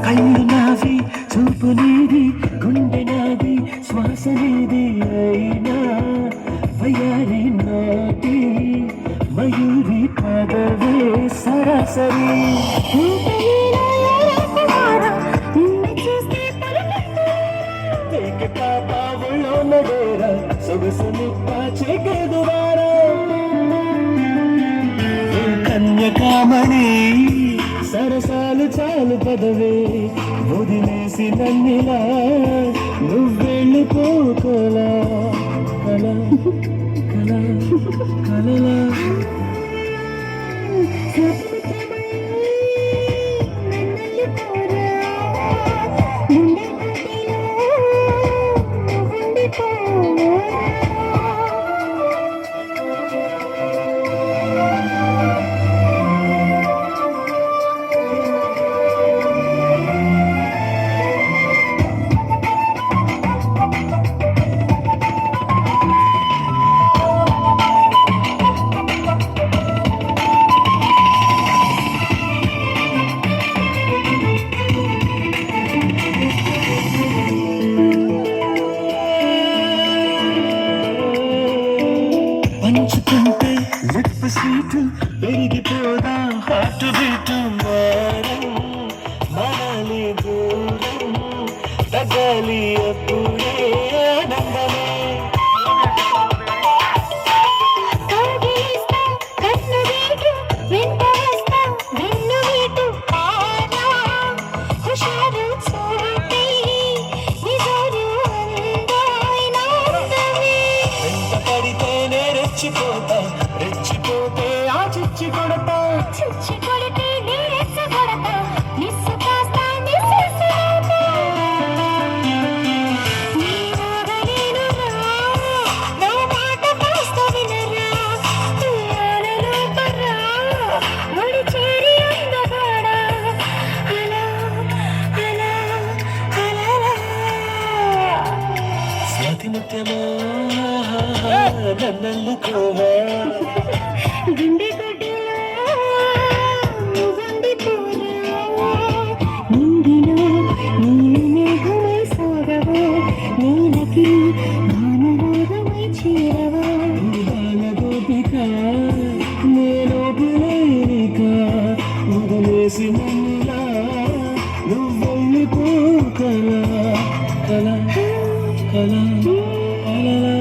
కళ్ళు నావి చూపు నీది గుండె నాది శ్వాస నీది అయినా వయారి నాటి మయూరి పదవే సరాసరి పాపలో నడేర సొగసుని పాచేకే దువారా కన్యకామణి సరసాలు చాలు పదవే వదిలేసి నన్నిలా నువ్వెళ్ళిపోకలా కలా కలా కలలా పంచుకుంటే లిప్ స్వీట్ పెరిగిపోదా హార్ట్ బీట్ మారం మారాలి దూరం తగ్గాలి అప్పుడే ఆనందమే రెచ్చిపోతా రెచ్చిపోతే ఆ చిచ్చి కొడతా చిచ్చి కొడితే నీరెచ్చ కొడతా నిస్సు కాస్తా నిస్సేసేతా నీ వాగలేను రా నా మాట కాస్త వినరా ఆలలో పర్రా ఒడి చేరి అందగాడా అలా అలా అలా స్వాతి ముత్యమా నన్నుకోవా గుండె గడ్డలో వండిపోరా నింగిలో నీలి మేఘమై సాగవా నీలకి గానరాగమై చేరవా బాల గోపిక నేనోపులేనిక వదిలేసి నన్నులా నువ్వెళ్ళిపోకలా కలా కలా కలలా